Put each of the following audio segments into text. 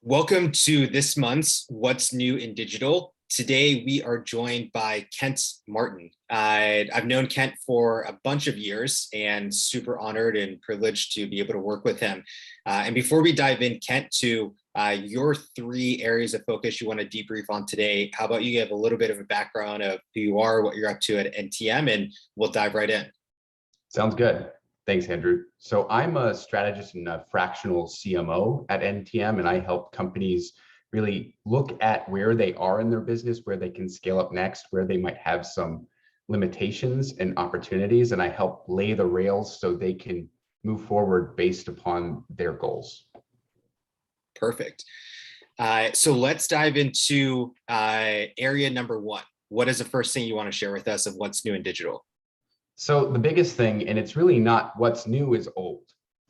Welcome to this month's What's New in Digital. Today, we are joined by Kent Martin. I've known Kent for a bunch of years and super honored and privileged to be able to work with him. And before we dive in, Kent, to your three areas of focus you want to debrief on today, how about you give a little bit of a background of who you are, what you're up to at NTM, and we'll dive right in. Sounds good. Thanks, Andrew. So I'm a strategist and a fractional CMO at NTM, and I help companies really look at where they are in their business, where they can scale up next, where they might have some limitations and opportunities, and I help lay the rails so they can move forward based upon their goals. Perfect. So let's dive into area number one. What is the first thing you want to share with us of what's new in digital? So the biggest thing, and it's really not what's new is old,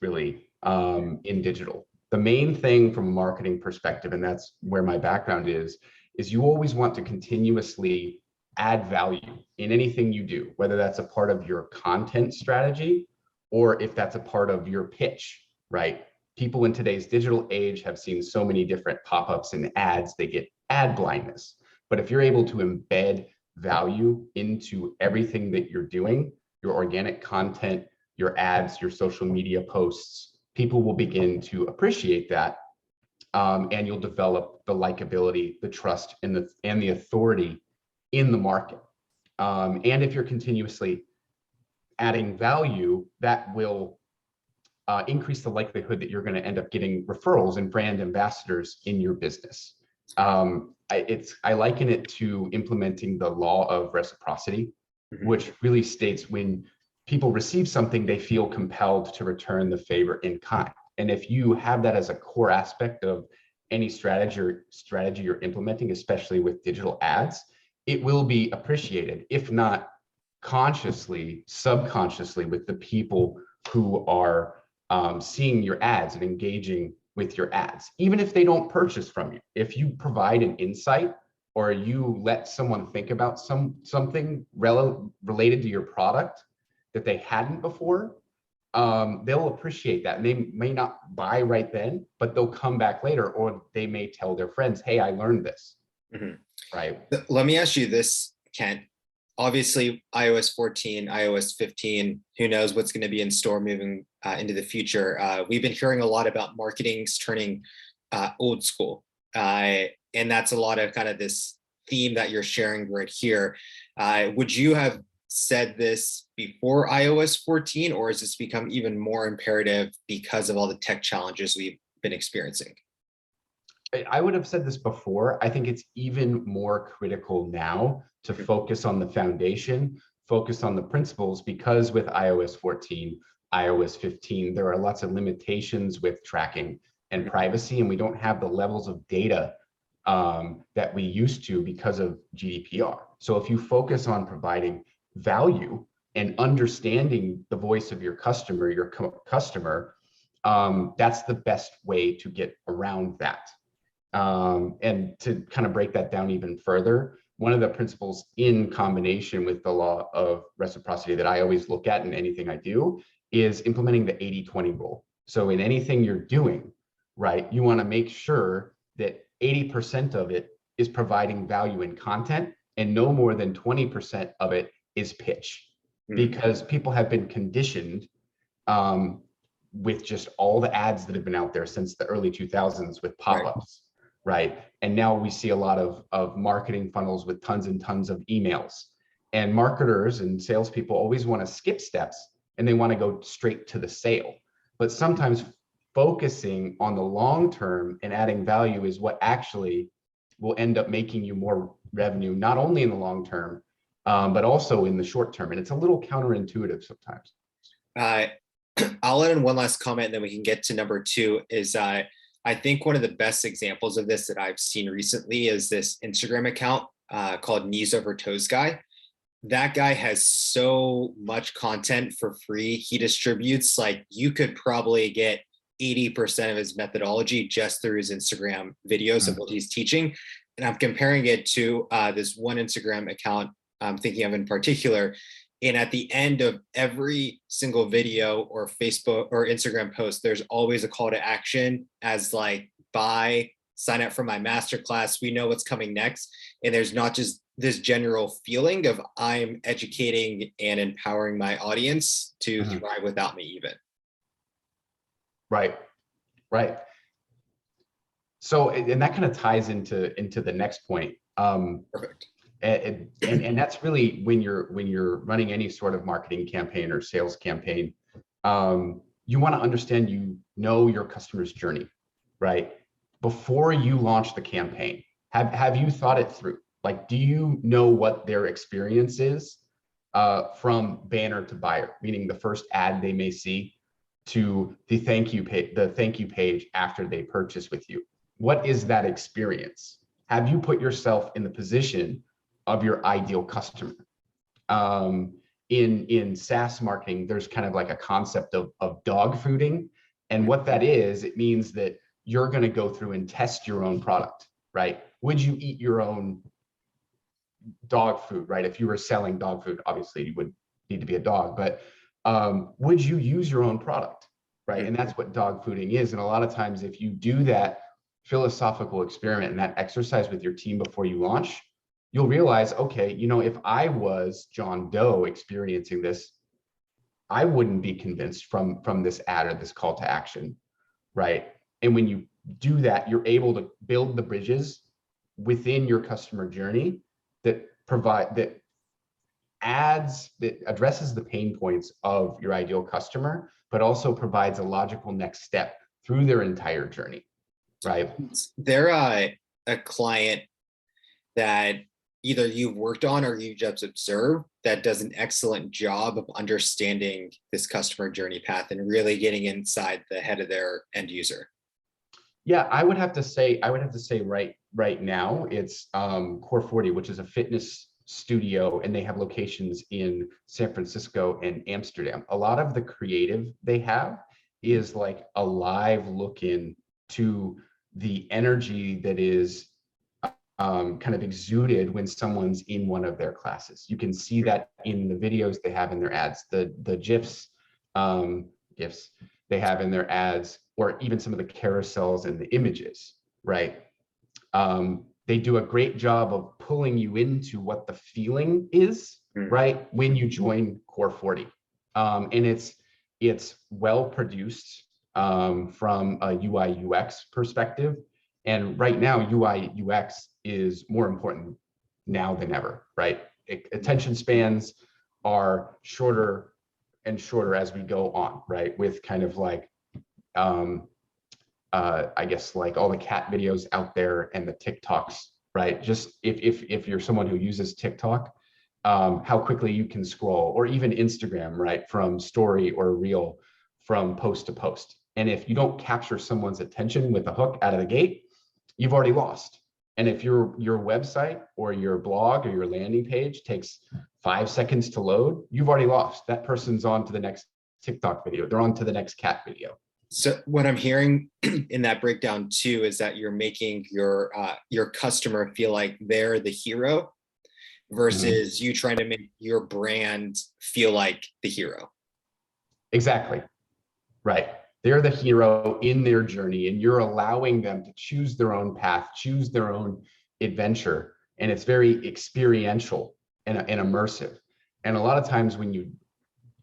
really, in digital. The main thing from a marketing perspective, and that's where my background is you always want to continuously add value in anything you do, whether that's a part of your content strategy or if that's a part of your pitch, right? People in today's digital age have seen so many different pop-ups and ads, they get ad blindness. But if you're able to embed value into everything that you're doing, your organic content, your ads, your social media posts, people will begin to appreciate that, and you'll develop the likability, the trust, and the authority in the market. And if you're continuously adding value, that will increase the likelihood that you're going to end up getting referrals and brand ambassadors in your business. I liken it to implementing the law of reciprocity, which really states when people receive something, they feel compelled to return the favor in kind. And if you have that as a core aspect of any strategy you're implementing, especially with digital ads, it will be appreciated, if not consciously, subconsciously, with the people who are seeing your ads and engaging with your ads, even if they don't purchase from you. If you provide an insight or you let someone think about something related to your product that they hadn't before, they'll appreciate that. And they may not buy right then, but they'll come back later, or they may tell their friends, hey, I learned this. Right. Let me ask you this, Kent. Obviously, iOS 14, iOS 15, who knows what's going to be in store moving into the future. We've been hearing a lot about marketing's turning old school. And that's a lot of kind of this theme that you're sharing right here. Would you have said this before iOS 14, or has this become even more imperative because of all the tech challenges we've been experiencing? I would have said this before. I think it's even more critical now to focus on the foundation, focus on the principles, because with iOS 14, iOS 15, there are lots of limitations with tracking and privacy, and we don't have the levels of data that we used to because of GDPR. So if you focus on providing value and understanding the voice of your customer, that's the best way to get around that. And to kind of break that down even further, one of the principles in combination with the law of reciprocity that I always look at in anything I do is implementing the 80-20 rule. So in anything you're doing, right, you want to make sure that 80% of it is providing value in content and no more than 20% of it is pitch, because people have been conditioned with just all the ads that have been out there since the early 2000s with pop-ups. Right. And now we see a lot of marketing funnels with tons and tons of emails, and marketers and salespeople always want to skip steps and they want to go straight to the sale. But sometimes focusing on the long term and adding value is what actually will end up making you more revenue, not only in the long term, but also in the short term. And it's a little counterintuitive sometimes. I'll add in one last comment, and then we can get to number two. Is I think one of the best examples of this that I've seen recently is this Instagram account called Knees Over Toes Guy. That guy has so much content for free. He distributes, like, you could probably get 80% of his methodology just through his Instagram videos of what he's teaching. And I'm comparing it to this one Instagram account I'm thinking of in particular. And at the end of every single video or Facebook or Instagram post, there's always a call to action as like, sign up for my masterclass. We know what's coming next. And there's not just this general feeling of I'm educating and empowering my audience to thrive without me even. Right, right. So, and that kind of ties into the next point. Perfect. And that's really when you're running any sort of marketing campaign or sales campaign, you want to understand, your customer's journey, right? Before you launch the campaign, have you thought it through? Like, do you know what their experience is from banner to buyer, meaning the first ad they may see to the thank you page after they purchase with you? What is that experience? Have you put yourself in the position of your ideal customer? In SaaS marketing, there's kind of like a concept of dog fooding. And what that is, it means that you're going to go through and test your own product, right? Would you eat your own dog food, right? If you were selling dog food, obviously you would need to be a dog, but would you use your own product, right? And that's what dog fooding is. And a lot of times, if you do that philosophical experiment and that exercise with your team before you launch, you'll realize, okay, if I was John Doe experiencing this, I wouldn't be convinced from this ad or this call to action, right? And when you do that, you're able to build the bridges within your customer journey that addresses the pain points of your ideal customer, but also provides a logical next step through their entire journey, right? They're a client that either you've worked on or you just observed that does an excellent job of understanding this customer journey path and really getting inside the head of their end user? Yeah, I would have to say right now it's Core 40, which is a fitness studio, and they have locations in San Francisco and Amsterdam. A lot of the creative they have is like a live look in to the energy that is kind of exuded when someone's in one of their classes. You can see that in the videos they have in their ads, the GIFs they have in their ads, or even some of the carousels and the images, right? They do a great job of pulling you into what the feeling is, right, when you join Core 40. And it's well produced from a UI UX perspective. And right now, UI UX is more important now than ever, right? Attention spans are shorter and shorter as we go on, right? With kind of like, I guess like all the cat videos out there and the TikToks, right? Just if you're someone who uses TikTok, how quickly you can scroll, or even Instagram, right? From story or reel, from post to post. And if you don't capture someone's attention with a hook out of the gate, you've already lost. And if your website or your blog or your landing page takes 5 seconds to load, you've already lost. That person's on to the next TikTok video. They're on to the next cat video. So what I'm hearing in that breakdown too is that you're making your customer feel like they're the hero versus you trying to make your brand feel like the hero. Exactly. Right. They're the hero in their journey, and you're allowing them to choose their own path, choose their own adventure. And it's very experiential and immersive. And a lot of times when you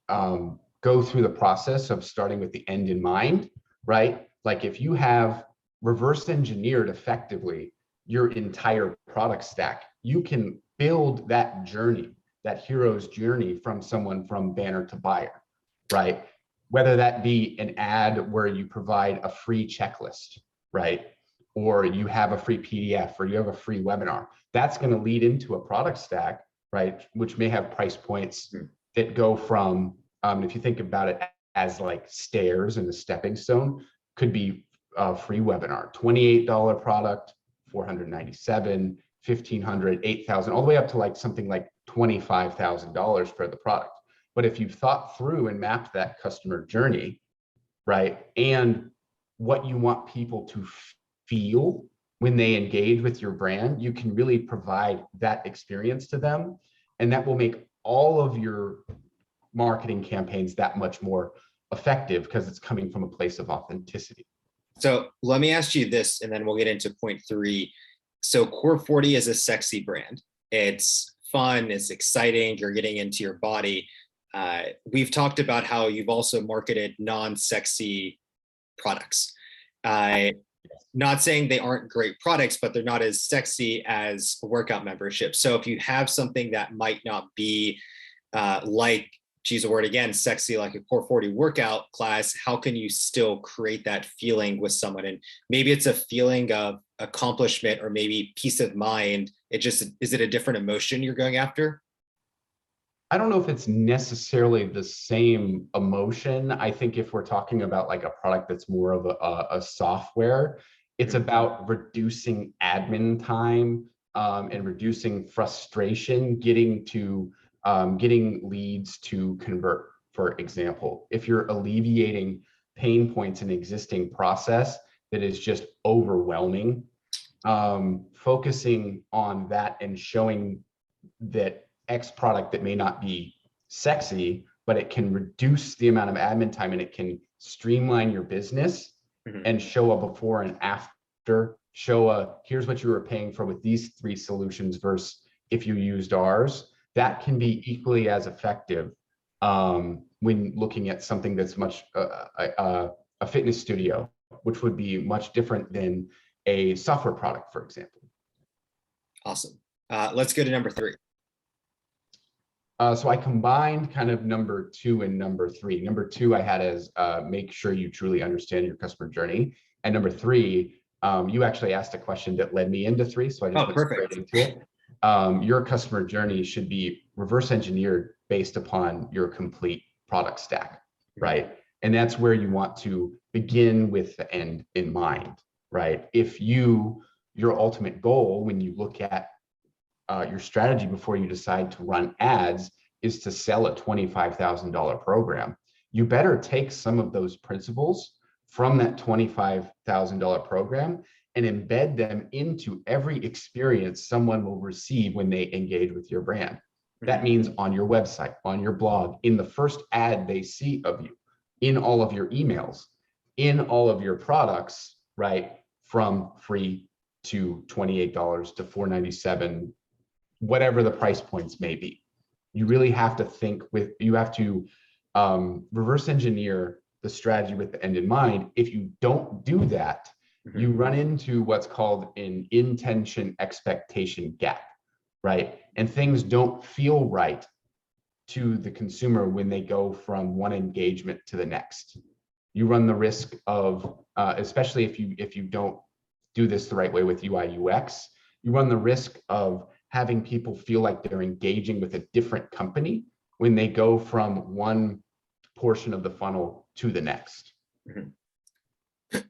go through the process of starting with the end in mind, right? Like if you have reverse engineered effectively your entire product stack, you can build that journey, that hero's journey from someone from banner to buyer, right? Whether that be an ad where you provide a free checklist, right? Or you have a free PDF, or you have a free webinar, that's going to lead into a product stack, right? Which may have price points that go from, if you think about it as like stairs and a stepping stone, could be a free webinar, $28 product, $497, $1,500, $8,000, all the way up to like something like $25,000 for the product. But if you've thought through and mapped that customer journey, right, and what you want people to feel when they engage with your brand, you can really provide that experience to them. And that will make all of your marketing campaigns that much more effective because it's coming from a place of authenticity. So let me ask you this, and then we'll get into point three. So Core 40 is a sexy brand. It's fun, it's exciting, you're getting into your body. We've talked about how you've also marketed non-sexy products. Not saying they aren't great products, but they're not as sexy as a workout membership. So if you have something that might not be like, choose a word again, sexy, like a Core 40 workout class, how can you still create that feeling with someone? And maybe it's a feeling of accomplishment or maybe peace of mind. Is it a different emotion you're going after? I don't know if it's necessarily the same emotion. I think if we're talking about like a product that's more of a software, it's about reducing admin time and reducing frustration, getting leads to convert. For example, if you're alleviating pain points in existing process that is just overwhelming, focusing on that and showing that X product that may not be sexy, but it can reduce the amount of admin time and it can streamline your business and show a before and after, show a here's what you were paying for with these three solutions versus if you used ours. That can be equally as effective when looking at something that's much a fitness studio, which would be much different than a software product, for example. Awesome. Let's go to number three. So I combined kind of number two and number three. Number two I had as make sure you truly understand your customer journey. And number three, you actually asked a question that led me into three, so I just went straight into it. Your customer journey should be reverse engineered based upon your complete product stack, right? And that's where you want to begin with the end in mind, right? If your ultimate goal when you look at your strategy before you decide to run ads is to sell a $25,000 program, you better take some of those principles from that $25,000 program and embed them into every experience someone will receive when they engage with your brand. That means on your website, on your blog, in the first ad they see of you, in all of your emails, in all of your products, right? From free to $28 to $497, whatever the price points may be. You really have to you have to reverse engineer the strategy with the end in mind. If you don't do that, you run into what's called an intention expectation gap, right? And things don't feel right to the consumer when they go from one engagement to the next. You run the risk of, especially if you don't do this the right way with UI UX, you run the risk of having people feel like they're engaging with a different company when they go from one portion of the funnel to the next. I'm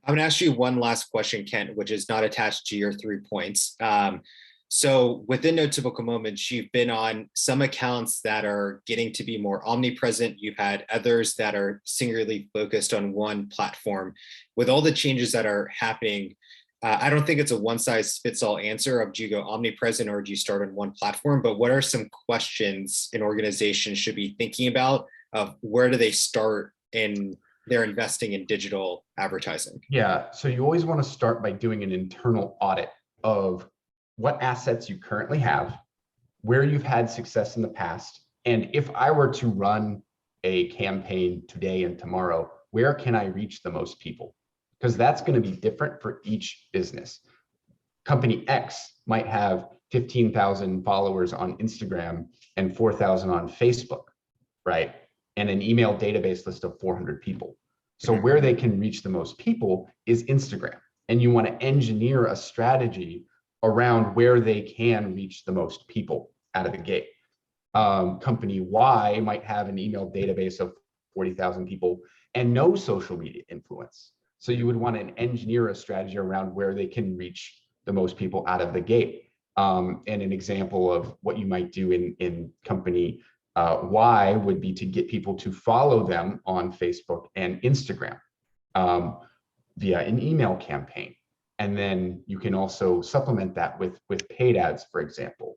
going to ask you one last question, Kent, which is not attached to your 3 points. So within No Typical Moments, you've been on some accounts that are getting to be more omnipresent. You've had others that are singularly focused on one platform. With all the changes that are happening, I don't think it's a one size fits all answer of do you go omnipresent or do you start on one platform, but what are some questions an organization should be thinking about of where do they start in their investing in digital advertising? Yeah, so you always want to start by doing an internal audit of what assets you currently have, where you've had success in the past, and if I were to run a campaign today and tomorrow, where can I reach the most people? Because that's going to be different for each business. Company X might have 15,000 followers on Instagram and 4,000 on Facebook, right? And an email database list of 400 people. So where they can reach the most people is Instagram. And you want to engineer a strategy around where they can reach the most people out of the gate. Company Y might have an email database of 40,000 people and no social media influence. So you would want to engineer a strategy around where they can reach the most people out of the gate. And an example of what you might do in company Y would be to get people to follow them on Facebook and Instagram via an email campaign. And then you can also supplement that with paid ads, for example.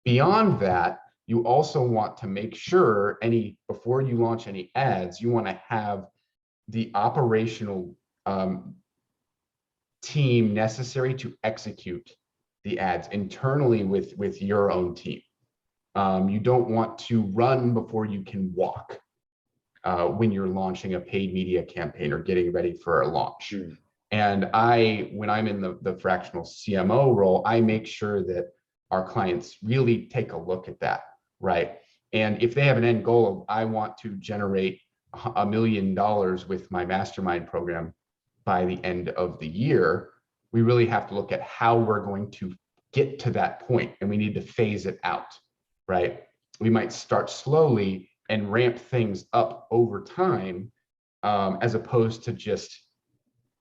Beyond that, you also want to make sure before you launch any ads, you want to have the operational team necessary to execute the ads internally with your own team. You don't want to run before you can walk when you're launching a paid media campaign or getting ready for a launch. And when I'm in the fractional CMO role, I make sure that our clients really take a look at that, right? And if they have an end goal of, I want to generate $1 million with my mastermind program by the end of the year, we really have to look at how we're going to get to that point, and we need to phase it out, right? We might start slowly and ramp things up over time, as opposed to just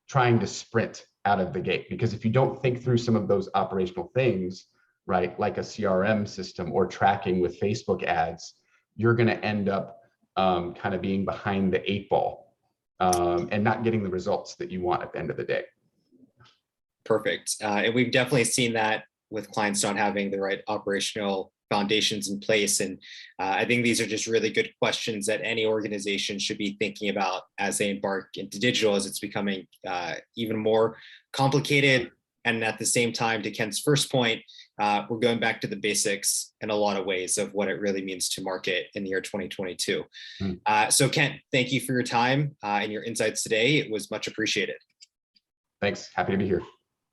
trying to sprint out of the gate. Because if you don't think through some of those operational things, right, like a CRM system or tracking with Facebook ads, you're going to end up kind of being behind the 8 ball and not getting the results that you want at the end of the day. Perfect. And we've definitely seen that with clients not having the right operational foundations in place. And I think these are just really good questions that any organization should be thinking about as they embark into digital, as it's becoming even more complicated. And at the same time, to Ken's first point, we're going back to the basics in a lot of ways of what it really means to market in the year 2022. So Ken, thank you for your time and your insights today. It was much appreciated. Thanks. Happy to be here.